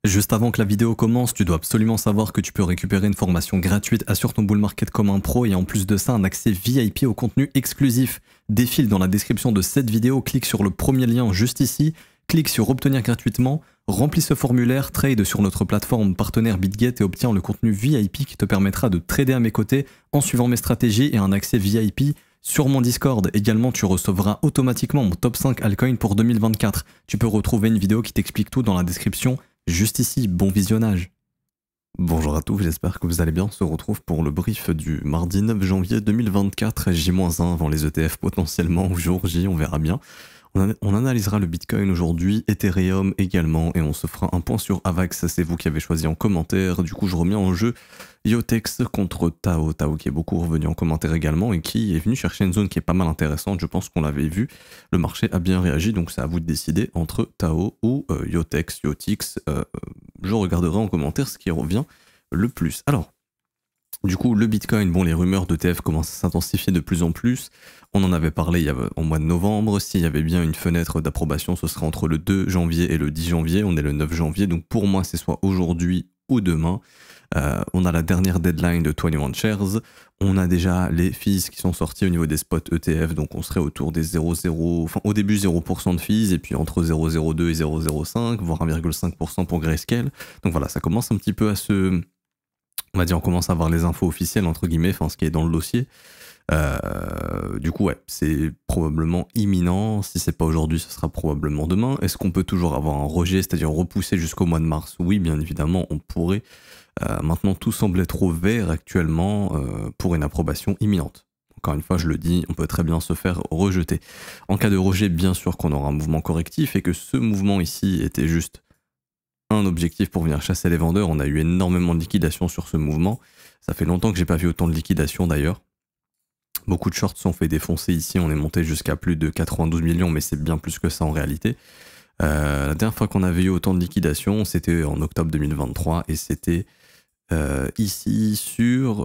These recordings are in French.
Juste avant que la vidéo commence, tu dois absolument savoir que tu peux récupérer une formation gratuite Assure ton bull market comme un pro et en plus de ça un accès VIP au contenu exclusif. Défile dans la description de cette vidéo, clique sur le premier lien juste ici, clique sur obtenir gratuitement, remplis ce formulaire, trade sur notre plateforme partenaire BitGet et obtiens le contenu VIP qui te permettra de trader à mes côtés en suivant mes stratégies et un accès VIP sur mon Discord. Également, tu recevras automatiquement mon top 5 altcoin pour 2024. Tu peux retrouver une vidéo qui t'explique tout dans la description. Juste ici, bon visionnage. Bonjour à tous, j'espère que vous allez bien. On se retrouve pour le brief du mardi 9 janvier 2024, J-1 avant les ETF potentiellement, ou jour J, on verra bien. On analysera le Bitcoin aujourd'hui, Ethereum également, et on se fera un point sur Avax, c'est vous qui avez choisi en commentaire. Du coup, je remets en jeu Yotex contre Tao. Tao qui est beaucoup revenu en commentaire également et qui est venu chercher une zone qui est pas mal intéressante. Je pense qu'on l'avait vu. Le marché a bien réagi, donc c'est à vous de décider entre Tao ou Yotex, Yotix. Je regarderai en commentaire ce qui revient le plus. Alors, du coup, le Bitcoin, bon, les rumeurs d'ETF commencent à s'intensifier de plus en plus. On en avait parlé en mois de novembre. S'il y avait bien une fenêtre d'approbation, ce serait entre le 2 janvier et le 10 janvier. On est le 9 janvier, donc pour moi, c'est soit aujourd'hui ou demain. On a la dernière deadline de 21 shares. On a déjà les fees qui sont sortis au niveau des spots ETF, donc on serait autour des 0,0, enfin au début 0% de fees, et puis entre 0,02 et 0,05, voire 1,5% pour Grayscale. Donc voilà, ça commence un petit peu à se... On va dire, on commence à avoir les infos officielles, entre guillemets, enfin ce qui est dans le dossier. Du coup, ouais, c'est probablement imminent. Si c'est pas aujourd'hui, ce sera probablement demain. Est-ce qu'on peut toujours avoir un rejet, c'est-à-dire repousser jusqu'au mois de mars? Oui, bien évidemment, on pourrait. Maintenant, tout semble être au vert actuellement pour une approbation imminente. Encore une fois, je le dis, on peut très bien se faire rejeter. En cas de rejet, bien sûr qu'on aura un mouvement correctif et que ce mouvement ici était juste un objectif pour venir chasser les vendeurs. On a eu énormément de liquidations sur ce mouvement. Ça fait longtemps que j'ai pas vu autant de liquidations d'ailleurs. Beaucoup de shorts sont fait défoncer ici. On est monté jusqu'à plus de 92 millions, mais c'est bien plus que ça en réalité. La dernière fois qu'on avait eu autant de liquidations, c'était en octobre 2023 et c'était ici sur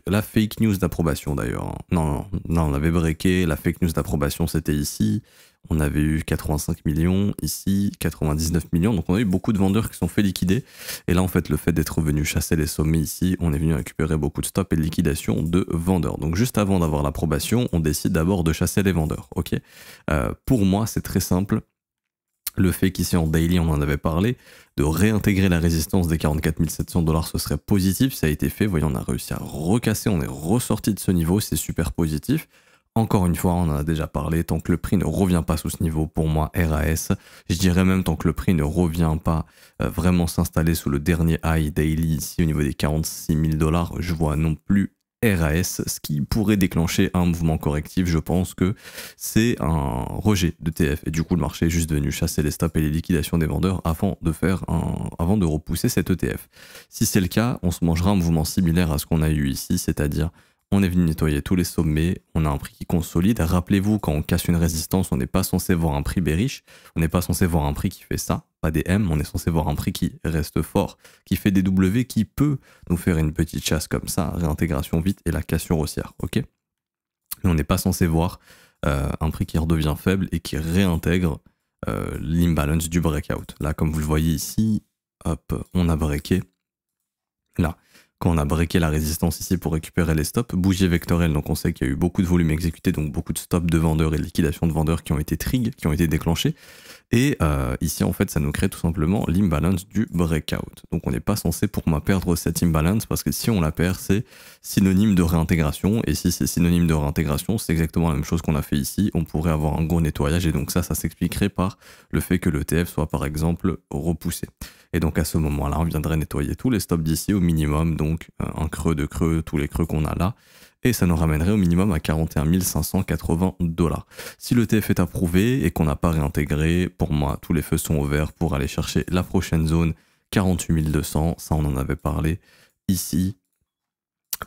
la fake news d'approbation d'ailleurs. Non, on avait breaké. La fake news d'approbation, c'était ici. On avait eu 85 millions, ici 99 millions. Donc on a eu beaucoup de vendeurs qui sont fait liquider. Et là, en fait, le fait d'être venu chasser les sommets ici, on est venu récupérer beaucoup de stops et de liquidation de vendeurs. Donc juste avant d'avoir l'approbation, on décide d'abord de chasser les vendeurs. Ok. Pour moi, c'est très simple. Le fait qu'ici en daily, on en avait parlé, de réintégrer la résistance des 44 700 $, ce serait positif. Ça a été fait. Voyez, on a réussi à recasser, on est ressorti de ce niveau, c'est super positif. Encore une fois, on en a déjà parlé, tant que le prix ne revient pas sous ce niveau, pour moi, RAS, je dirais même tant que le prix ne revient pas vraiment s'installer sous le dernier high daily, ici au niveau des 46 000 $, je vois non plus RAS, ce qui pourrait déclencher un mouvement correctif. Je pense que c'est un rejet de TF et du coup le marché est juste venu chasser les stops et les liquidations des vendeurs avant de repousser cet ETF. Si c'est le cas, on se mangera un mouvement similaire à ce qu'on a eu ici, c'est-à-dire on est venu nettoyer tous les sommets, on a un prix qui consolide. Rappelez-vous, quand on casse une résistance, on n'est pas censé voir un prix bearish, on n'est pas censé voir un prix qui fait ça, pas des M, on est censé voir un prix qui reste fort, qui fait des W, qui peut nous faire une petite chasse comme ça, réintégration vite et la cassure haussière, ok? Mais on n'est pas censé voir un prix qui redevient faible et qui réintègre l'imbalance du breakout. Là, comme vous le voyez ici, hop, on a breaké. Là, quand on a breaké la résistance ici pour récupérer les stops, bougie vectorielle, donc on sait qu'il y a eu beaucoup de volume exécuté, donc beaucoup de stops de vendeurs et de liquidation de vendeurs qui ont été qui ont été déclenchés. Et ici, en fait, ça nous crée tout simplement l'imbalance du breakout. Donc on n'est pas censé, pour moi, perdre cette imbalance, parce que si on la perd, c'est synonyme de réintégration. Et si c'est synonyme de réintégration, c'est exactement la même chose qu'on a fait ici. On pourrait avoir un gros nettoyage, et donc ça s'expliquerait par le fait que l'ETF soit, par exemple, repoussé. Et donc à ce moment-là, on viendrait nettoyer tous les stops d'ici au minimum, donc un creux de creux, tous les creux qu'on a là, et ça nous ramènerait au minimum à 41 580 $. Si l'ETF est approuvé et qu'on n'a pas réintégré, pour moi, tous les feux sont ouverts pour aller chercher la prochaine zone, 48 200, ça on en avait parlé ici,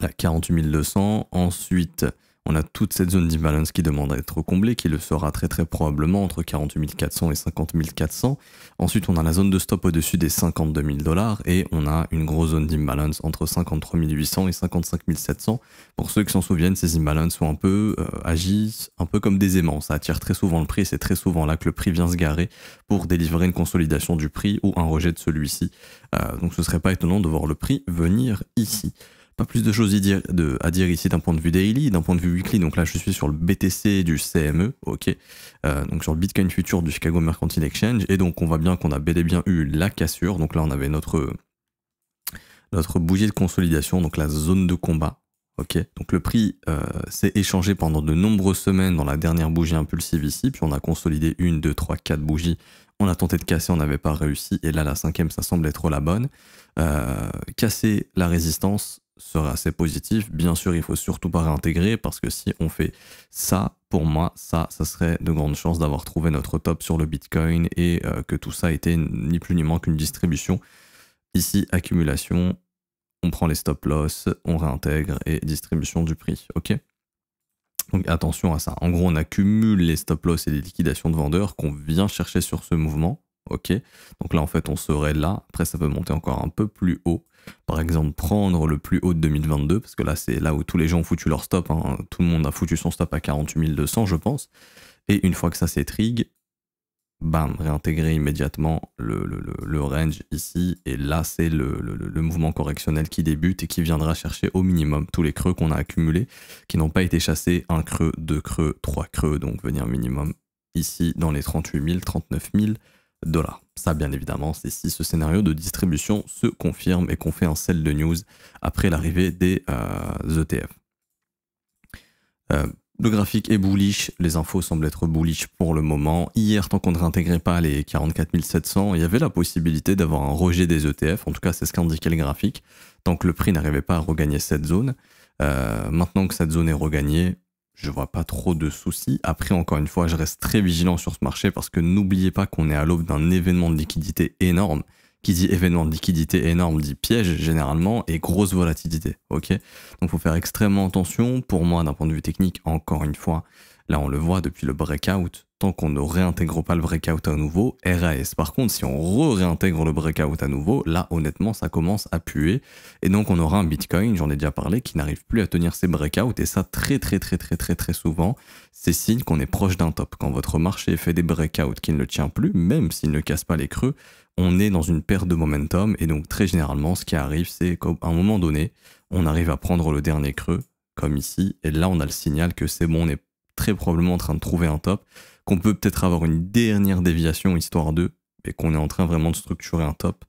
la 48 200, ensuite On a toute cette zone d'imbalance qui demande à être comblée, qui le sera très très probablement entre 48 400 et 50 400. Ensuite, on a la zone de stop au-dessus des 52 000 $ et on a une grosse zone d'imbalance entre 53 800 et 55 700. Pour ceux qui s'en souviennent, ces imbalances sont un peu agissent un peu comme des aimants. Ça attire très souvent le prix et c'est très souvent là que le prix vient se garer pour délivrer une consolidation du prix ou un rejet de celui-ci. Donc ce serait pas étonnant de voir le prix venir ici. Pas plus de choses à dire ici d'un point de vue daily, d'un point de vue weekly. Donc là, je suis sur le BTC du CME, ok. Donc sur le Bitcoin Future du Chicago Mercantile Exchange. Et donc on voit bien qu'on a bel et bien eu la cassure. Donc là, on avait notre bougie de consolidation, donc la zone de combat. Ok. Donc le prix s'est échangé pendant de nombreuses semaines dans la dernière bougie impulsive ici. Puis on a consolidé 1, 2, 3, 4 bougies. On a tenté de casser, on n'avait pas réussi. Et là, la cinquième, ça semble être la bonne. Casser la résistance serait assez positif. Bien sûr, il faut surtout pas réintégrer parce que si on fait ça, pour moi, ça serait de grandes chances d'avoir trouvé notre top sur le Bitcoin et que tout ça était ni plus ni moins qu'une distribution. Ici, accumulation, on prend les stop loss, on réintègre et distribution du prix, ok? Donc attention à ça. En gros, on accumule les stop loss et les liquidations de vendeurs qu'on vient chercher sur ce mouvement, ok? Donc là, en fait, on serait là. Après, ça peut monter encore un peu plus haut. Par exemple, prendre le plus haut de 2022, parce que là, c'est là où tous les gens ont foutu leur stop. Hein. Tout le monde a foutu son stop à 48 200, je pense. Et une fois que ça s'étrigue, bam, réintégrer immédiatement le range ici. Et là, c'est le mouvement correctionnel qui débute et qui viendra chercher au minimum tous les creux qu'on a accumulés, qui n'ont pas été chassés. 1 creux, 2 creux, 3 creux. Donc, venir minimum ici dans les 38 000, 39 000 $. Ça, bien évidemment, c'est si ce scénario de distribution se confirme et qu'on fait un sell de news après l'arrivée des ETF. Le graphique est bullish, les infos semblent être bullish pour le moment. Hier, tant qu'on ne réintégrait pas les 44 700, il y avait la possibilité d'avoir un rejet des ETF, en tout cas c'est ce qu'indiquait le graphique, tant que le prix n'arrivait pas à regagner cette zone. Maintenant que cette zone est regagnée, je vois pas trop de soucis. Après, encore une fois, je reste très vigilant sur ce marché parce que n'oubliez pas qu'on est à l'aube d'un événement de liquidité énorme. Qui dit événement de liquidité énorme dit piège généralement et grosse volatilité. Ok, donc faut faire extrêmement attention. Pour moi, d'un point de vue technique, encore une fois, là on le voit depuis le breakout. Tant qu'on ne réintègre pas le breakout à nouveau, RAS. Par contre, si on réintègre le breakout à nouveau, là honnêtement ça commence à puer. Et donc on aura un Bitcoin, j'en ai déjà parlé, qui n'arrive plus à tenir ses breakouts. Et ça très souvent, c'est signe qu'on est proche d'un top. Quand votre marché fait des breakouts qui ne le tient plus, même s'il ne casse pas les creux, on est dans une perte de momentum. Et donc très généralement, ce qui arrive, c'est qu'à un moment donné, on arrive à prendre le dernier creux, comme ici. Et là, on a le signal que c'est bon, on est très probablement en train de trouver un top, qu'on peut peut-être avoir une dernière déviation histoire d'eux, et qu'on est en train vraiment de structurer un top,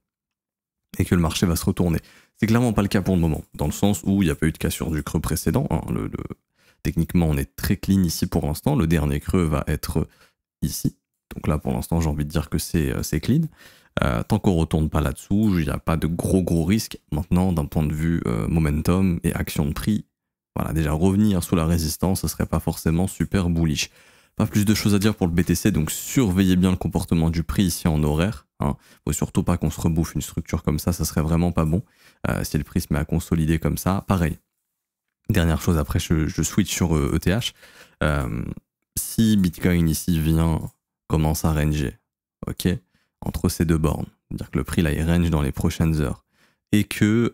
et que le marché va se retourner. C'est clairement pas le cas pour le moment, dans le sens où il n'y a pas eu de cassure du creux précédent. Hein. Techniquement, on est très clean ici pour l'instant. Le dernier creux va être ici. Donc là, pour l'instant, j'ai envie de dire que c'est clean. Tant qu'on ne retourne pas là-dessous, il n'y a pas de gros risques. Maintenant, d'un point de vue momentum et action de prix, voilà, déjà revenir sous la résistance, ce serait pas forcément super bullish. Pas plus de choses à dire pour le BTC, donc surveillez bien le comportement du prix ici en horaire. Hein. Faut surtout pas qu'on se rebouffe une structure comme ça serait vraiment pas bon. Si le prix se met à consolider comme ça, pareil. Dernière chose, après je switch sur ETH. Si Bitcoin ici commence à ranger, ok, entre ces deux bornes, c'est-à-dire que le prix là il range dans les prochaines heures, et que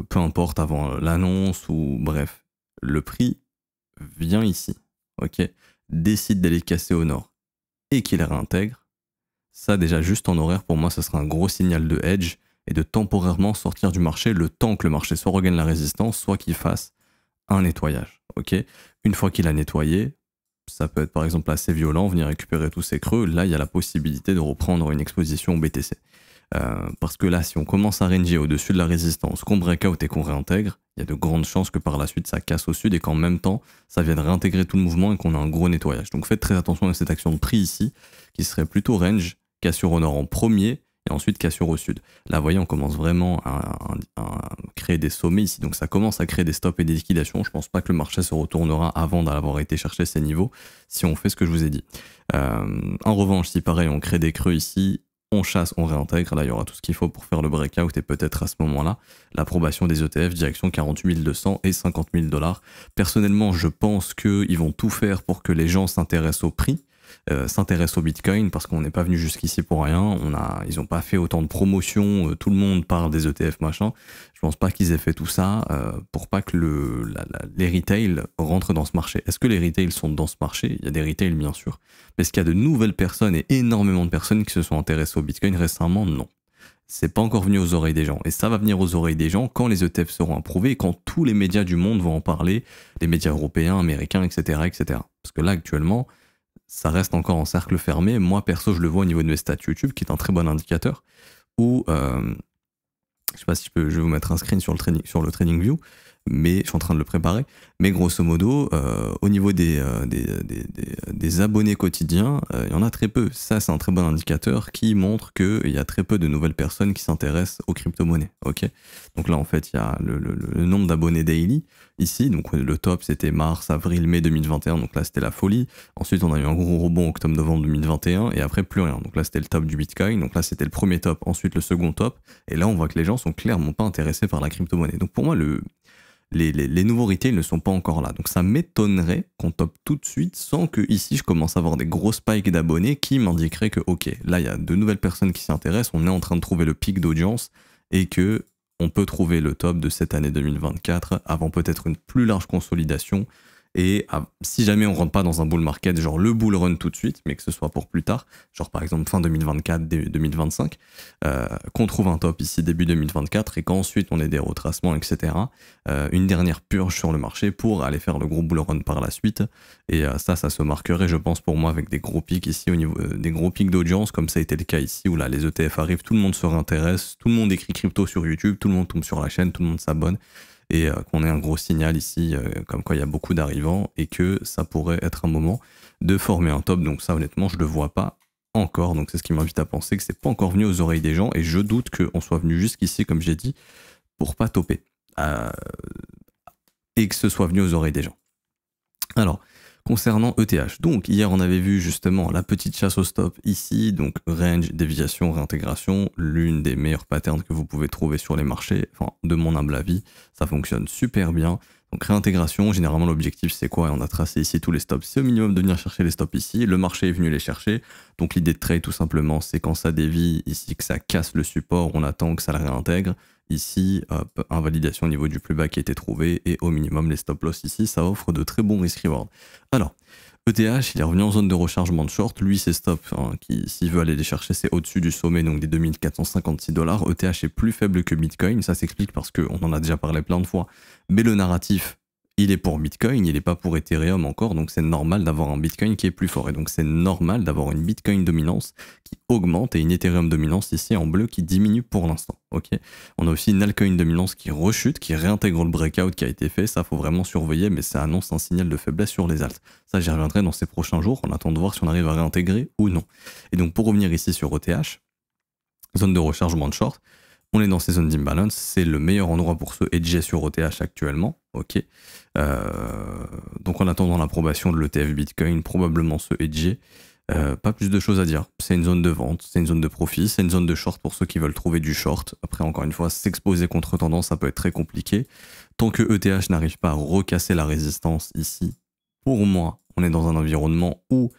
peu importe avant l'annonce ou bref, le prix vient ici, ok, décide d'aller casser au nord et qu'il réintègre, ça déjà juste en horaire pour moi ça sera un gros signal de hedge et de temporairement sortir du marché le temps que le marché soit regagne la résistance, soit qu'il fasse un nettoyage, ok. Une fois qu'il a nettoyé, ça peut être par exemple assez violent, venir récupérer tous ces creux, là il y a la possibilité de reprendre une exposition BTC. Parce que là, si on commence à ranger au-dessus de la résistance, qu'on breakout et qu'on réintègre, il y a de grandes chances que par la suite ça casse au sud et qu'en même temps, ça vienne réintégrer tout le mouvement et qu'on a un gros nettoyage. Donc faites très attention à cette action de prix ici, qui serait plutôt range, cassure au nord en premier et ensuite cassure au sud. Là, vous voyez, on commence vraiment à créer des sommets ici, donc ça commence à créer des stops et des liquidations. Je pense pas que le marché se retournera avant d'avoir été chercher ces niveaux, si on fait ce que je vous ai dit. En revanche, si pareil, on crée des creux ici, on chasse, on réintègre. Là, il y aura tout ce qu'il faut pour faire le breakout et peut-être à ce moment-là, l'approbation des ETF, direction 48 200 et 50 000 $. Personnellement, je pense qu'ils vont tout faire pour que les gens s'intéressent au prix, s'intéressent au Bitcoin, parce qu'on n'est pas venu jusqu'ici pour rien. Ils n'ont pas fait autant de promotions, tout le monde parle des ETF, machin. Je pense pas qu'ils aient fait tout ça pour pas que les retails rentrent dans ce marché. Est-ce que les retails sont dans ce marché? Il y a des retails, bien sûr. Mais est-ce qu'il y a de nouvelles personnes et énormément de personnes qui se sont intéressées au Bitcoin récemment? Non. C'est pas encore venu aux oreilles des gens. Et ça va venir aux oreilles des gens quand les ETF seront approuvés et quand tous les médias du monde vont en parler, les médias européens, américains, etc., etc. Parce que là, actuellement, ça reste encore en cercle fermé. Moi, perso, je le vois au niveau de mes stats YouTube, qui est un très bon indicateur, où, je sais pas si je vais vous mettre un screen sur le TradingView, mais je suis en train de le préparer. Mais grosso modo, au niveau des abonnés quotidiens, il y en a très peu. Ça, c'est un très bon indicateur qui montre qu'il y a très peu de nouvelles personnes qui s'intéressent aux crypto-monnaies. Ok. Donc là, en fait, il y a le nombre d'abonnés daily. Ici, donc le top, c'était mars, avril, mai 2021. Donc là, c'était la folie. Ensuite, on a eu un gros rebond octobre-novembre 2021. Et après, plus rien. Donc là, c'était le top du Bitcoin. Donc là, c'était le premier top. Ensuite, le second top. Et là, on voit que les gens sont clairement pas intéressés par la crypto-monnaie. Donc pour moi, les nouveaux retails ne sont pas encore là. Donc ça m'étonnerait qu'on top tout de suite sans que ici je commence à avoir des gros spikes d'abonnés qui m'indiqueraient que ok, là il y a de nouvelles personnes qui s'y intéressent, on est en train de trouver le pic d'audience et que on peut trouver le top de cette année 2024 avant peut-être une plus large consolidation. Et si jamais on rentre pas dans un bull market, genre le bull run tout de suite, mais que ce soit pour plus tard, genre par exemple fin 2024, début 2025, qu'on trouve un top ici début 2024 et qu'ensuite on ait des retracements, etc. Une dernière purge sur le marché pour aller faire le gros bull run par la suite. Et ça se marquerait, je pense, pour moi, avec des gros pics ici au niveau des gros pics d'audience, comme ça a été le cas ici, où là les ETF arrivent, tout le monde se réintéresse, tout le monde écrit crypto sur YouTube, tout le monde tombe sur la chaîne, tout le monde s'abonne. Et qu'on ait un gros signal ici, comme quoi il y a beaucoup d'arrivants, et que ça pourrait être un moment de former un top. Donc ça, honnêtement, je le vois pas encore. Donc c'est ce qui m'invite à penser que c'est pas encore venu aux oreilles des gens, et je doute qu'on soit venu jusqu'ici, comme j'ai dit, pour pas toper. Et que ce soit venu aux oreilles des gens. Alors, concernant ETH, donc hier on avait vu justement la petite chasse au stop ici, donc range, déviation, réintégration, l'une des meilleures patterns que vous pouvez trouver sur les marchés, enfin de mon humble avis, ça fonctionne super bien. Donc réintégration, généralement l'objectif c'est quoi? On a tracé ici tous les stops, c'est au minimum de venir chercher les stops ici, le marché est venu les chercher, donc l'idée de trade tout simplement c'est quand ça dévie ici, que ça casse le support, on attend que ça le réintègre. Ici, invalidation au niveau du plus bas qui a été trouvé et au minimum les stop loss ici, ça offre de très bons risk reward. Alors, ETH, il est revenu en zone de rechargement de short, lui ses stops, s'il veut aller les chercher, c'est au-dessus du sommet, donc des 2456 $. ETH est plus faible que Bitcoin, ça s'explique parce qu'on en a déjà parlé plein de fois, mais le narratif, il est pour Bitcoin, il n'est pas pour Ethereum encore, donc c'est normal d'avoir un Bitcoin qui est plus fort. Et donc c'est normal d'avoir une Bitcoin dominance qui augmente et une Ethereum dominance ici en bleu qui diminue pour l'instant. Okay, on a aussi une altcoin dominance qui rechute, qui réintègre le breakout qui a été fait. Ça, faut vraiment surveiller, mais ça annonce un signal de faiblesse sur les alts. Ça, j'y reviendrai dans ces prochains jours. On attend de voir si on arrive à réintégrer ou non. Et donc pour revenir ici sur ETH, zone de rechargement de short, on est dans ces zones d'imbalance, c'est le meilleur endroit pour se hedger sur ETH actuellement. Ok. Donc en attendant l'approbation de l'ETF Bitcoin, probablement se hedger. Pas plus de choses à dire. C'est une zone de vente, c'est une zone de profit, c'est une zone de short pour ceux qui veulent trouver du short. Après, encore une fois, s'exposer contre tendance, ça peut être très compliqué. Tant que ETH n'arrive pas à recasser la résistance ici, pour moi, on est dans un environnement où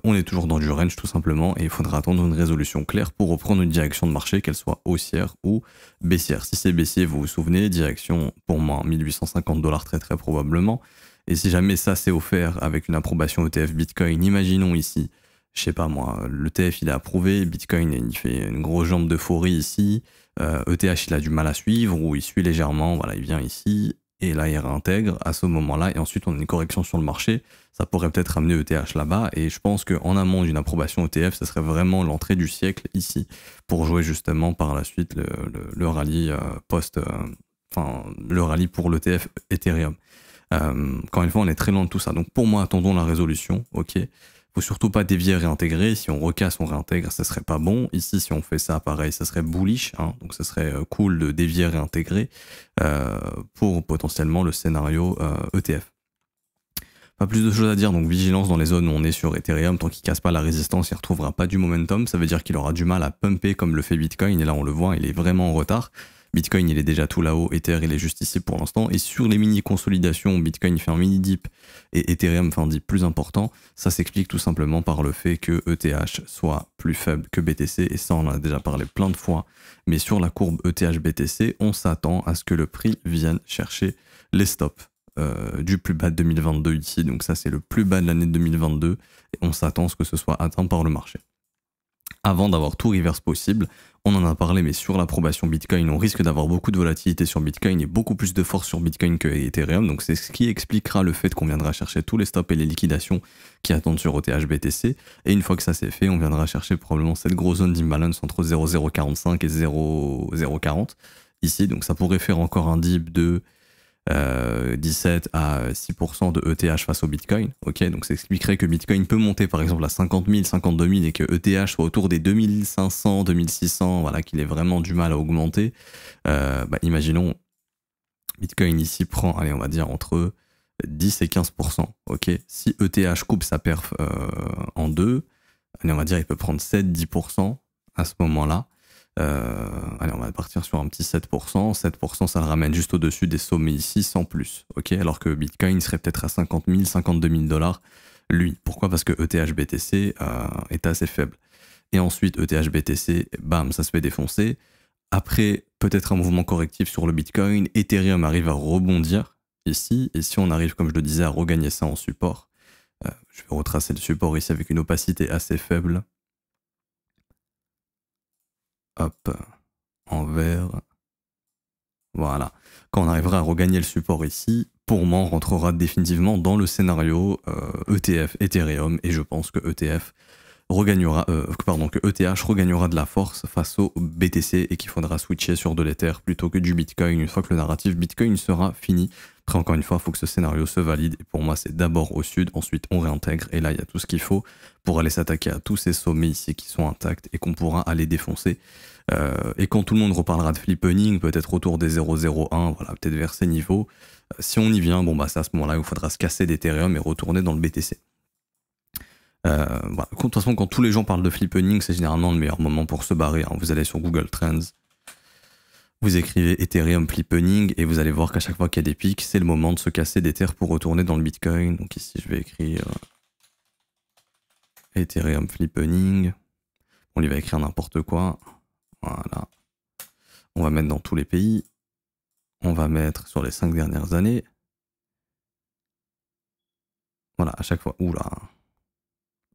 on est toujours dans du range tout simplement et il faudra attendre une résolution claire pour reprendre une direction de marché, qu'elle soit haussière ou baissière. Si c'est baissier, vous vous souvenez, direction pour moi 1850 $ très très probablement. Et si jamais ça c'est offert avec une approbation ETF Bitcoin, imaginons ici, je sais pas moi, l'ETF il est approuvé, Bitcoin il fait une grosse jambe d'euphorie ici, ETH il a du mal à suivre ou il suit légèrement, voilà, il vient ici. Et là, il réintègre à ce moment-là. Et ensuite, on a une correction sur le marché. Ça pourrait peut-être amener ETH là-bas. Et je pense qu'en amont d'une approbation ETF, ça serait vraiment l'entrée du siècle ici pour jouer justement par la suite le rallye le rallye pour l'ETF Ethereum. Encore une fois, on est très loin de tout ça. Donc pour moi, attendons la résolution. Ok. Faut surtout pas dévier et réintégrer. Si on recasse, on réintègre, ça serait pas bon. Ici, si on fait ça, pareil, ça serait bullish. Donc ça serait cool de dévier et réintégrer pour potentiellement le scénario ETF. Pas plus de choses à dire, donc vigilance dans les zones où on est sur Ethereum. Tant qu'il casse pas la résistance, il retrouvera pas du momentum. Ça veut dire qu'il aura du mal à pumper comme le fait Bitcoin. Et là, on le voit, il est vraiment en retard. Bitcoin, il est déjà tout là-haut. Ether, il est juste ici pour l'instant. Et sur les mini-consolidations, Bitcoin fait un mini-dip et Ethereum fait un dip plus important. Ça s'explique tout simplement par le fait que ETH soit plus faible que BTC. Et ça, on en a déjà parlé plein de fois. Mais sur la courbe ETH-BTC, on s'attend à ce que le prix vienne chercher les stops. Du plus bas de 2022 ici, donc ça c'est le plus bas de l'année de 2022 et on s'attend à ce que ce soit atteint par le marché. Avant d'avoir tout reverse possible, on en a parlé, mais sur l'approbation Bitcoin, on risque d'avoir beaucoup de volatilité sur Bitcoin et beaucoup plus de force sur Bitcoin que Ethereum, donc c'est ce qui expliquera le fait qu'on viendra chercher tous les stops et les liquidations qui attendent sur ETH BTC, et une fois que ça c'est fait, on viendra chercher probablement cette grosse zone d'imbalance entre 0,045 et 0,040 ici, donc ça pourrait faire encore un dip de 17 à 6% de ETH face au Bitcoin, ok, donc ça expliquerait que Bitcoin peut monter par exemple à 50 000, 52 000 et que ETH soit autour des 2500, 2600, voilà, qu'il ait vraiment du mal à augmenter. Imaginons, Bitcoin ici prend, allez, on va dire entre 10 et 15%, ok, si ETH coupe sa perf en deux, allez, on va dire il peut prendre 7-10% à ce moment-là. Allez, on va partir sur un petit 7%. 7%, ça le ramène juste au-dessus des sommets ici, sans plus. Ok, alors que Bitcoin serait peut-être à 50 000, 52 000 dollars, lui. Pourquoi? Parce que ETH BTC est assez faible. Et ensuite, ETH BTC, bam, ça se fait défoncer. Après, peut-être un mouvement correctif sur le Bitcoin. Ethereum arrive à rebondir ici. Et si on arrive, comme je le disais, à regagner ça en support, je vais retracer le support ici avec une opacité assez faible. Hop, en vert. Voilà. Quand on arrivera à regagner le support ici, pour moi, on rentrera définitivement dans le scénario ETF, Ethereum, et je pense que ETF regagnera, que ETH regagnera de la force face au BTC et qu'il faudra switcher sur de l'Ether plutôt que du Bitcoin une fois que le narratif Bitcoin sera fini. Après, encore une fois, il faut que ce scénario se valide et pour moi, c'est d'abord au sud, ensuite on réintègre et là, il y a tout ce qu'il faut pour aller s'attaquer à tous ces sommets ici qui sont intacts et qu'on pourra aller défoncer. Et quand tout le monde reparlera de flippening, peut-être autour des 0,01, voilà, peut-être vers ces niveaux, si on y vient, bon bah c'est à ce moment-là où il faudra se casser d'Ethereum et retourner dans le BTC. Voilà. De toute façon, quand tous les gens parlent de flippening, c'est généralement le meilleur moment pour se barrer. Hein. Vous allez sur Google Trends, vous écrivez Ethereum flippening et vous allez voir qu'à chaque fois qu'il y a des pics, c'est le moment de se casser d'Ether pour retourner dans le Bitcoin. Donc ici, je vais écrire Ethereum flippening. On lui va écrire n'importe quoi. Voilà. On va mettre dans tous les pays. On va mettre sur les 5 dernières années. Voilà, à chaque fois. Oula.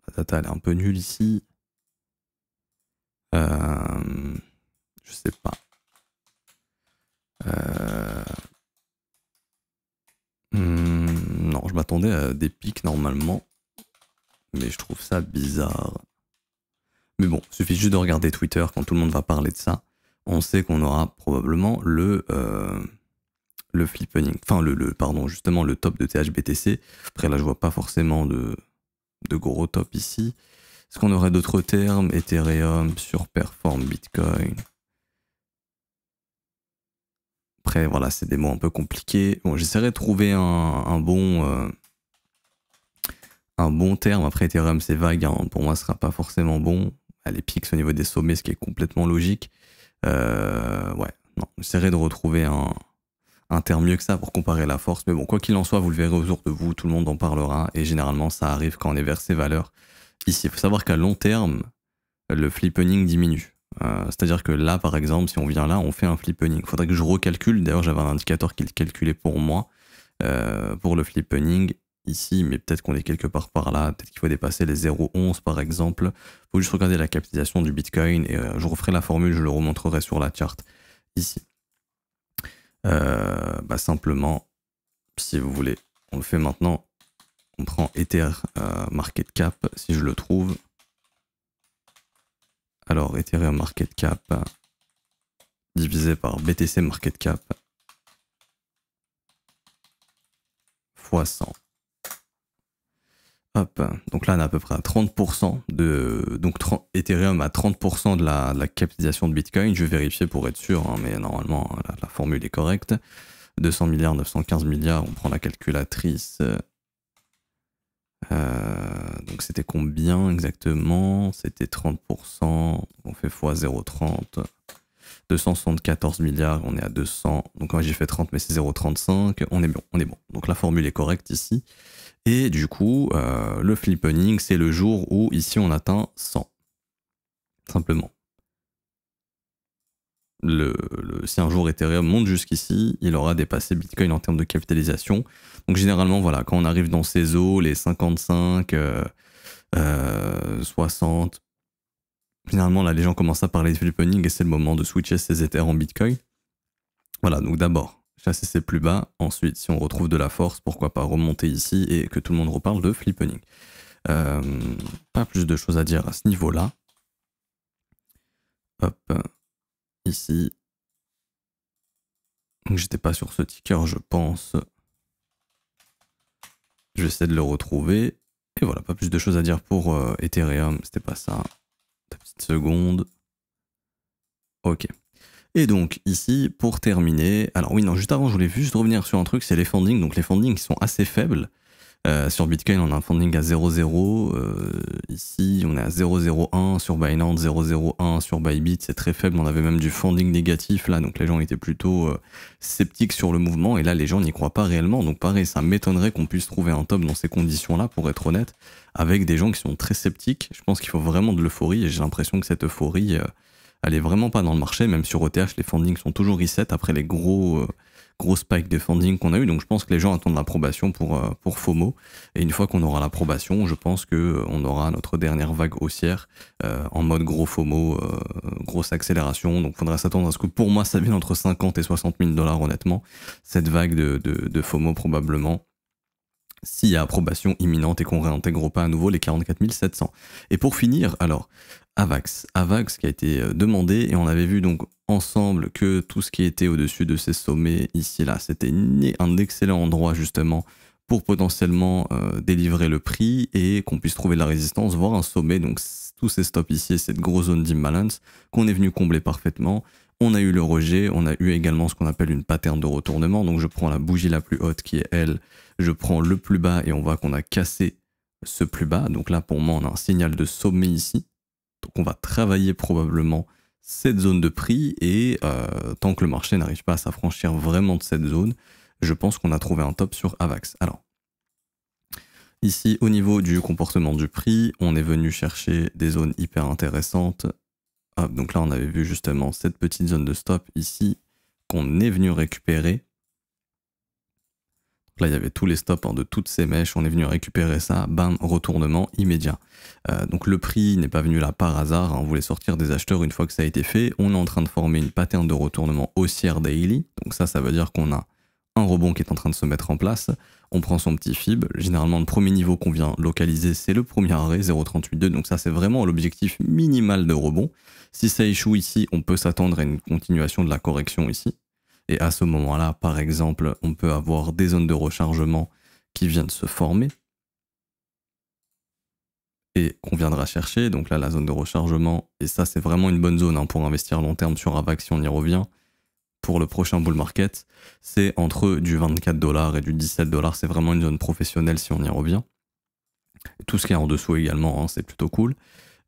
La data, elle est un peu nulle ici. Je sais pas. Non, je m'attendais à des pics normalement. Mais je trouve ça bizarre. Mais bon, il suffit juste de regarder Twitter quand tout le monde va parler de ça. On sait qu'on aura probablement le flippening. Enfin, pardon, justement, le top de THBTC. Après, là, je vois pas forcément de gros top ici. Est-ce qu'on aurait d'autres termes? Ethereum, surperform Bitcoin. Après, voilà, c'est des mots un peu compliqués. Bon, j'essaierai de trouver un bon terme. Après, Ethereum, c'est vague. Hein. Pour moi, ce sera pas forcément bon. Les pics au niveau des sommets, ce qui est complètement logique. Ouais, non, j'essaierai de retrouver un terme mieux que ça pour comparer la force. Mais bon, quoi qu'il en soit, vous le verrez autour de vous, tout le monde en parlera. Et généralement, ça arrive quand on est vers ces valeurs. Ici, il faut savoir qu'à long terme, le flippening diminue. C'est-à-dire que là, par exemple, si on vient là, on fait un flippening. Il faudrait que je recalcule. D'ailleurs, j'avais un indicateur qui le calculait pour moi, pour le flippening ici, mais peut-être qu'on est quelque part par là. Peut-être qu'il faut dépasser les 0,11 par exemple. Il faut juste regarder la capitalisation du Bitcoin et je referai la formule, je le remontrerai sur la charte ici. Simplement, si vous voulez, on le fait maintenant. On prend Ether Market Cap, si je le trouve. Alors, Ethereum Market Cap divisé par BTC Market Cap fois 100. Hop, donc là on est à peu près à 30% Ethereum à 30% de la capitalisation de Bitcoin. Je vais vérifier pour être sûr, hein, mais normalement la formule est correcte. 200 milliards, 915 milliards, on prend la calculatrice. Donc c'était combien exactement? C'était 30%, on fait x 0,30, 274 milliards, on est à 200, donc moi j'ai fait 30 mais c'est 0,35, on est bon, on est bon. Donc la formule est correcte ici. Et du coup, le flippening, c'est le jour où ici on atteint 100. Simplement. Si un jour Ethereum monte jusqu'ici, il aura dépassé Bitcoin en termes de capitalisation. Donc généralement, voilà, quand on arrive dans ces eaux, les 55, 60, généralement là les gens commencent à parler de flippening et c'est le moment de switcher ses Ethers en Bitcoin. Voilà, donc d'abord, chasser ses plus bas. Ensuite, si on retrouve de la force, pourquoi pas remonter ici et que tout le monde reparle de flippening. Pas plus de choses à dire à ce niveau-là. Hop, ici. Donc j'étais pas sur ce ticker, je pense. Je vais essayer de le retrouver. Et voilà, pas plus de choses à dire pour Ethereum, c'était pas ça. Deux petites secondes. Ok. Et donc ici, pour terminer, alors oui, non, juste avant, je voulais juste revenir sur un truc, c'est les fundings. Donc les fundings qui sont assez faibles. Sur Bitcoin, on a un funding à 0,0. Ici, on est à 0,01 sur Binance, 0,01 sur Bybit. C'est très faible. On avait même du funding négatif là. Donc les gens étaient plutôt sceptiques sur le mouvement. Et là, les gens n'y croient pas réellement. Donc pareil, ça m'étonnerait qu'on puisse trouver un top dans ces conditions-là, pour être honnête, avec des gens qui sont très sceptiques. Je pense qu'il faut vraiment de l'euphorie. Et j'ai l'impression que cette euphorie, elle est vraiment pas dans le marché. Même sur ETH, les fundings sont toujours reset après les gros spike de funding qu'on a eu, donc je pense que les gens attendent l'approbation pour FOMO, et une fois qu'on aura l'approbation, je pense qu'on aura notre dernière vague haussière en mode gros FOMO, grosse accélération, donc il faudra s'attendre à ce que pour moi ça vienne entre 50 et 60 000 $ honnêtement, cette vague de FOMO probablement, s'il y a approbation imminente et qu'on réintègre pas à nouveau les 44 700. Et pour finir, alors, AVAX qui a été demandé, et on avait vu donc ensemble que tout ce qui était au-dessus de ces sommets ici là, c'était un excellent endroit justement pour potentiellement délivrer le prix et qu'on puisse trouver de la résistance, voire un sommet, donc tous ces stops ici et cette grosse zone d'imbalance qu'on est venu combler parfaitement. On a eu le rejet, on a eu également ce qu'on appelle une pattern de retournement, donc je prends la bougie la plus haute qui est elle, je prends le plus bas et on voit qu'on a cassé ce plus bas, donc là pour moi on a un signal de sommet ici, donc on va travailler probablement cette zone de prix et tant que le marché n'arrive pas à s'affranchir vraiment de cette zone, je pense qu'on a trouvé un top sur AVAX. Alors, ici au niveau du comportement du prix, on est venu chercher des zones hyper intéressantes. Hop, donc là on avait vu justement cette petite zone de stop ici qu'on est venu récupérer. Là, il y avait tous les stops de toutes ces mèches. On est venu récupérer ça. Bam, retournement immédiat. Donc le prix n'est pas venu là par hasard. On voulait sortir des acheteurs une fois que ça a été fait. On est en train de former une pattern de retournement haussière daily. Donc ça veut dire qu'on a un rebond qui est en train de se mettre en place. On prend son petit fib. Généralement, le premier niveau qu'on vient localiser, c'est le premier arrêt, 0,382. Donc ça, c'est vraiment l'objectif minimal de rebond. Si ça échoue ici, on peut s'attendre à une continuation de la correction ici. Et à ce moment-là, par exemple, on peut avoir des zones de rechargement qui viennent se former et qu'on viendra chercher. Donc là, la zone de rechargement, et ça, c'est vraiment une bonne zone pour investir long terme sur AVAX si on y revient. Pour le prochain bull market, c'est entre du 24 $ et du 17 $. C'est vraiment une zone professionnelle si on y revient. Et tout ce qui est en dessous également, c'est plutôt cool.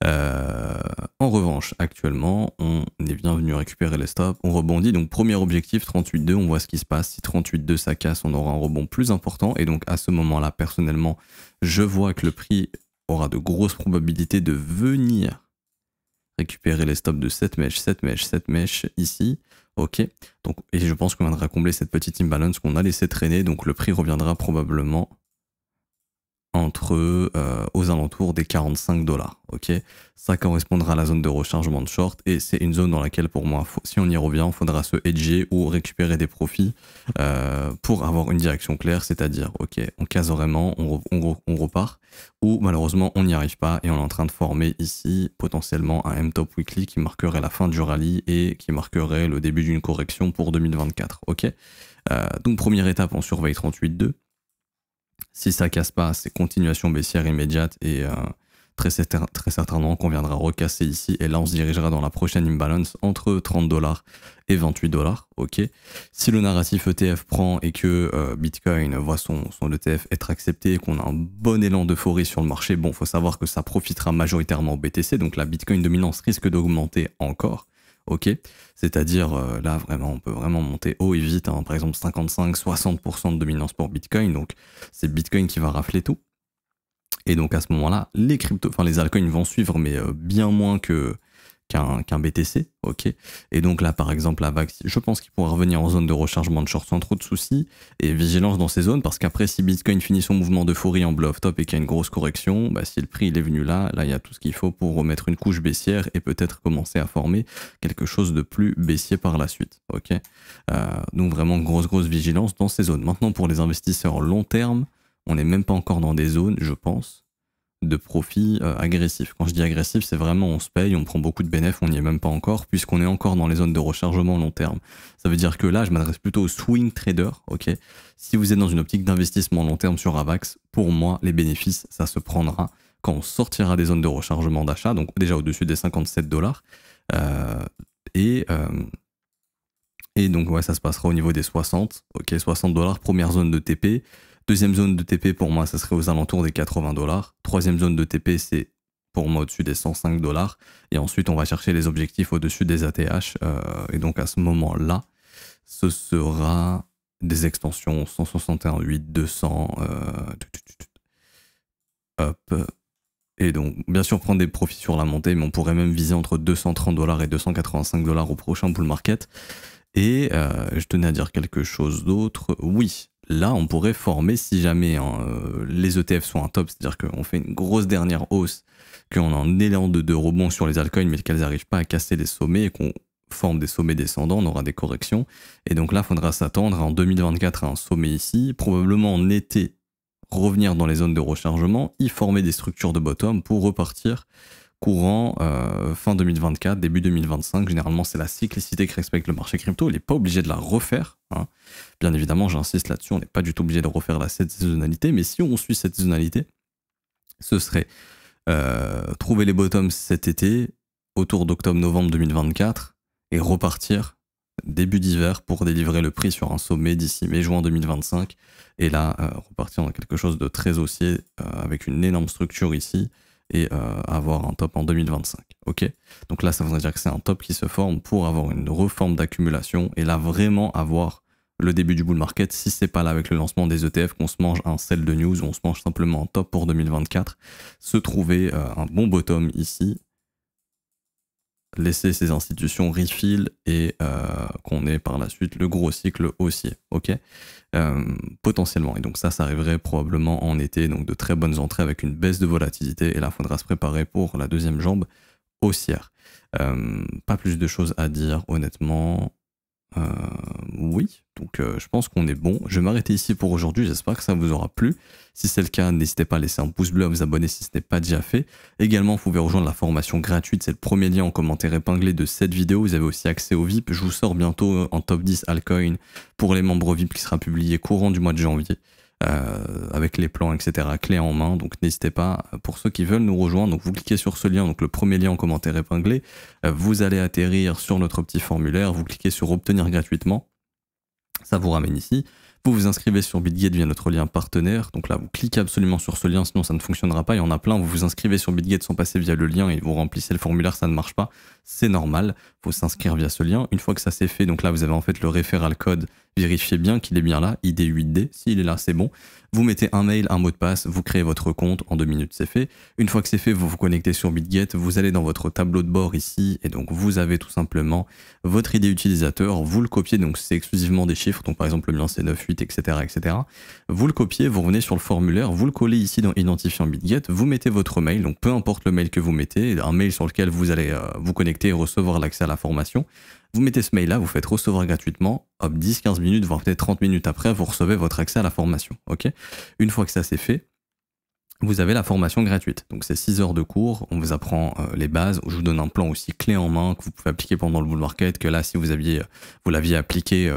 En revanche, actuellement, on est bien venu récupérer les stops, on rebondit, donc premier objectif 38,2, on voit ce qui se passe, si 38,2 ça casse, on aura un rebond plus important, et donc à ce moment-là, personnellement, je vois que le prix aura de grosses probabilités de venir récupérer les stops de cette mèche ici, ok, donc, et je pense qu'on viendra combler cette petite imbalance qu'on a laissé traîner, donc le prix reviendra probablement entre aux alentours des 45 $. Ok, ça correspondra à la zone de rechargement de short et c'est une zone dans laquelle pour moi, si on y revient, il faudra se hedger ou récupérer des profits pour avoir une direction claire, c'est-à-dire ok, on casse vraiment, on repart, ou malheureusement on n'y arrive pas et on est en train de former ici potentiellement un M-Top Weekly qui marquerait la fin du rallye et qui marquerait le début d'une correction pour 2024. Ok, donc première étape, on surveille 38,2. Si ça casse pas, c'est continuation baissière immédiate et très certainement qu'on viendra recasser ici et là on se dirigera dans la prochaine imbalance entre 30$ et 28$, ok. Si le narratif ETF prend et que Bitcoin voit son ETF être accepté et qu'on a un bon élan d'euphorie sur le marché, bon, faut savoir que ça profitera majoritairement au BTC, donc la Bitcoin dominance risque d'augmenter encore, ok. C'est-à-dire là vraiment on peut vraiment monter haut et vite, hein, par exemple 55-60% de dominance pour Bitcoin, donc c'est Bitcoin qui va rafler tout. Et donc à ce moment-là, les altcoins vont suivre, mais bien moins qu'un BTC, ok. Et donc là, par exemple, la vague, je pense qu'il pourra revenir en zone de rechargement de short sans trop de soucis, et vigilance dans ces zones, parce qu'après, si Bitcoin finit son mouvement d'euphorie en blow-off top et qu'il y a une grosse correction, bah, si le prix il est venu là, il y a tout ce qu'il faut pour remettre une couche baissière et peut-être commencer à former quelque chose de plus baissier par la suite, ok. Donc vraiment grosse vigilance dans ces zones. Maintenant, pour les investisseurs long terme, on n'est même pas encore dans des zones, je pense, de profit agressif. Quand je dis agressif, c'est vraiment on se paye, on prend beaucoup de bénéfices, on n'y est même pas encore, puisqu'on est encore dans les zones de rechargement long terme. Ça veut dire que là, je m'adresse plutôt aux swing traders, ok. Si vous êtes dans une optique d'investissement long terme sur AVAX, pour moi, les bénéfices, ça se prendra quand on sortira des zones de rechargement d'achat, donc déjà au-dessus des 57$, et donc ouais, ça se passera au niveau des 60, ok, 60$, première zone de TP. Deuxième zone de TP, pour moi, ça serait aux alentours des 80$. Troisième zone de TP, c'est pour moi au-dessus des 105$. Et ensuite, on va chercher les objectifs au-dessus des ATH. Et donc, à ce moment-là, ce sera des extensions 161.8, 200. Hop. Et donc, bien sûr, prendre des profits sur la montée, mais on pourrait même viser entre 230$ et 285$ au prochain bull market. Et je tenais à dire quelque chose d'autre. Oui. Là, on pourrait former, si jamais les ETF sont un top, c'est-à-dire qu'on fait une grosse dernière hausse, qu'on a un élan de rebond sur les altcoins, mais qu'elles n'arrivent pas à casser les sommets et qu'on forme des sommets descendants, on aura des corrections. Et donc là, il faudra s'attendre en 2024 à un sommet ici, probablement en été, revenir dans les zones de rechargement, y former des structures de bottom pour repartir courant fin 2024, début 2025. Généralement, c'est la cyclicité qui respecte le marché crypto. Il n'est pas obligé de la refaire, hein. Bien évidemment, j'insiste là-dessus, on n'est pas du tout obligé de refaire cette saisonnalité, mais si on suit cette saisonnalité, ce serait trouver les bottoms cet été, autour d'octobre-novembre 2024, et repartir début d'hiver pour délivrer le prix sur un sommet d'ici mai-juin 2025, et là, repartir dans quelque chose de très haussier, avec une énorme structure ici, et avoir un top en 2025, ok. Donc là, ça voudrait dire que c'est un top qui se forme pour avoir une reforme d'accumulation, et là, vraiment avoir le début du bull market, si c'est pas là avec le lancement des ETF qu'on se mange un sell de news, on se mange simplement un top pour 2024, se trouver un bon bottom ici, laisser ces institutions refill et qu'on ait par la suite le gros cycle haussier, ok, potentiellement. Et donc ça arriverait probablement en été, donc de très bonnes entrées avec une baisse de volatilité, et là, il faudra se préparer pour la deuxième jambe haussière. Pas plus de choses à dire, honnêtement. Oui, donc je pense qu'on est bon. Je vais m'arrêter ici pour aujourd'hui, j'espère que ça vous aura plu. Si c'est le cas, n'hésitez pas à laisser un pouce bleu, à vous abonner si ce n'est pas déjà fait. Également, vous pouvez rejoindre la formation gratuite, c'est le premier lien en commentaire épinglé de cette vidéo. Vous avez aussi accès au VIP, je vous sors bientôt en top 10 altcoin pour les membres VIP qui sera publié courant du mois de janvier. Avec les plans, etc., clés en main. Donc n'hésitez pas, pour ceux qui veulent nous rejoindre, donc vous cliquez sur ce lien, donc le premier lien en commentaire épinglé, vous allez atterrir sur notre petit formulaire, vous cliquez sur obtenir gratuitement, ça vous ramène ici, vous vous inscrivez sur Bitget via notre lien partenaire, donc là vous cliquez absolument sur ce lien, sinon ça ne fonctionnera pas, il y en a plein, vous vous inscrivez sur Bitget sans passer via le lien et vous remplissez le formulaire, ça ne marche pas, c'est normal, il faut s'inscrire via ce lien. Une fois que ça c'est fait, donc là vous avez en fait le référal code, vérifiez bien qu'il est bien là, ID8D, s'il est là c'est bon, vous mettez un mail, un mot de passe, vous créez votre compte, en 2 minutes c'est fait. Une fois que c'est fait, vous vous connectez sur Bitget, vous allez dans votre tableau de bord ici, et donc vous avez tout simplement votre ID utilisateur, vous le copiez, donc c'est exclusivement des chiffres, donc par exemple le mien c'est 98, etc., etc. Vous le copiez, vous revenez sur le formulaire, vous le collez ici dans identifiant Bitget, vous mettez votre mail, donc peu importe le mail que vous mettez, un mail sur lequel vous allez vous connecter et recevoir l'accès à la formation. Vous mettez ce mail là, vous faites recevoir gratuitement, hop, 10-15 minutes, voire peut-être 30 minutes après, vous recevez votre accès à la formation, ok. Une fois que ça c'est fait, vous avez la formation gratuite. Donc c'est 6 heures de cours, on vous apprend les bases, je vous donne un plan aussi clé en main que vous pouvez appliquer pendant le bull market, que là si vous l'aviez appliqué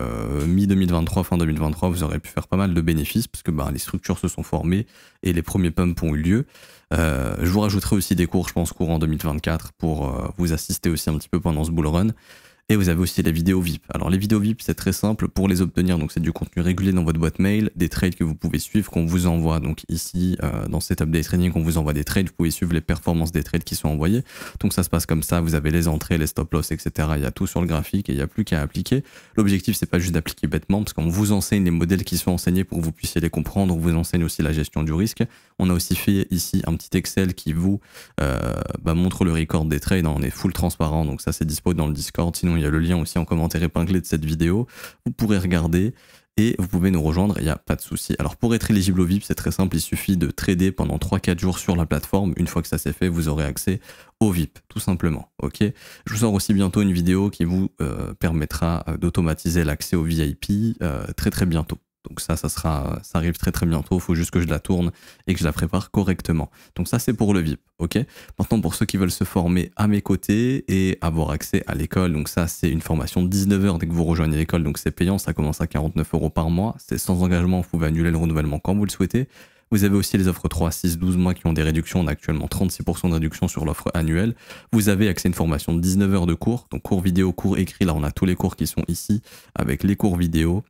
mi-2023, fin 2023, vous aurez pu faire pas mal de bénéfices parce que les structures se sont formées et les premiers pumps ont eu lieu. Je vous rajouterai aussi des cours, je pense, courant 2024 pour vous assister aussi un petit peu pendant ce bull run. Et vous avez aussi les vidéos VIP. Alors les vidéos VIP, c'est très simple pour les obtenir. Donc c'est du contenu régulier dans votre boîte mail, des trades que vous pouvez suivre, qu'on vous envoie. Donc ici, dans Setup Day Trading, on vous envoie des trades. Vous pouvez suivre les performances des trades qui sont envoyés. Donc ça se passe comme ça. Vous avez les entrées, les stop loss, etc. Il y a tout sur le graphique et il n'y a plus qu'à appliquer. L'objectif, c'est pas juste d'appliquer bêtement, parce qu'on vous enseigne les modèles qui sont enseignés pour que vous puissiez les comprendre. On vous enseigne aussi la gestion du risque. On a aussi fait ici un petit Excel qui vous montre le record des trades. On est full transparent. Donc ça, c'est dispo dans le Discord. Sinon, il y a le lien aussi en commentaire épinglé de cette vidéo, vous pourrez regarder et vous pouvez nous rejoindre, il n'y a pas de souci. Alors pour être éligible au VIP, c'est très simple, il suffit de trader pendant 3-4 jours sur la plateforme. Une fois que ça c'est fait, vous aurez accès au VIP, tout simplement. Ok. Je vous sors aussi bientôt une vidéo qui vous permettra d'automatiser l'accès au VIP très très bientôt. Donc ça arrive très très bientôt, il faut juste que je la tourne et que je la prépare correctement. Donc ça c'est pour le VIP, ok. Maintenant pour ceux qui veulent se former à mes côtés et avoir accès à l'école, donc ça c'est une formation de 19 heures dès que vous rejoignez l'école, donc c'est payant, ça commence à 49 € par mois, c'est sans engagement, vous pouvez annuler le renouvellement quand vous le souhaitez. Vous avez aussi les offres 3, 6, 12 mois qui ont des réductions, on a actuellement 36% de réduction sur l'offre annuelle. Vous avez accès à une formation de 19 heures de cours, donc cours vidéo, cours écrit, là on a tous les cours qui sont ici avec les cours vidéo.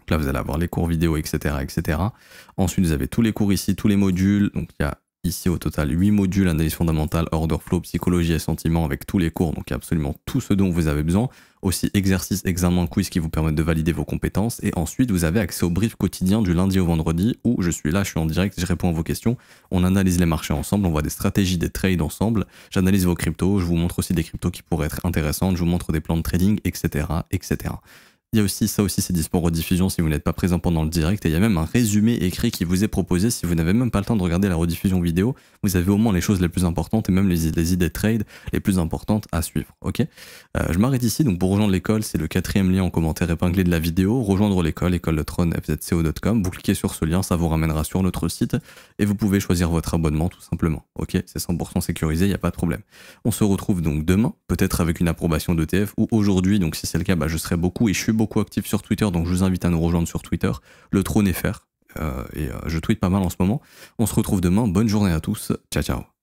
Là, vous allez avoir les cours vidéo, etc., etc. Ensuite, vous avez tous les cours ici, tous les modules. Donc, il y a ici au total 8 modules, analyse fondamentale, order flow, psychologie et sentiments avec tous les cours. Donc, il y a absolument tout ce dont vous avez besoin. Aussi, exercices, examens, quiz qui vous permettent de valider vos compétences. Et ensuite, vous avez accès au brief quotidien du lundi au vendredi où je suis là, je suis en direct, je réponds à vos questions. On analyse les marchés ensemble, on voit des stratégies, des trades ensemble. J'analyse vos cryptos, je vous montre aussi des cryptos qui pourraient être intéressantes, je vous montre des plans de trading, etc., etc. Il y a aussi, ça aussi c'est dispo en rediffusion si vous n'êtes pas présent pendant le direct, et il y a même un résumé écrit qui vous est proposé si vous n'avez même pas le temps de regarder la rediffusion vidéo, vous avez au moins les choses les plus importantes et même les idées de trade les plus importantes à suivre, ok. Je m'arrête ici, donc pour rejoindre l'école, c'est le 4e lien en commentaire épinglé de la vidéo, rejoindre l'école, écoletron.fzco.com, vous cliquez sur ce lien, ça vous ramènera sur notre site, et vous pouvez choisir votre abonnement tout simplement, ok, c'est 100% sécurisé, il n'y a pas de problème. On se retrouve donc demain, peut-être avec une approbation d'ETF, ou aujourd'hui, donc si c'est le cas, je serai beaucoup, et je suis beaucoup actif sur Twitter, donc je vous invite à nous rejoindre sur Twitter, le Trône FR, et je tweete pas mal en ce moment. On se retrouve demain, bonne journée à tous, ciao ciao.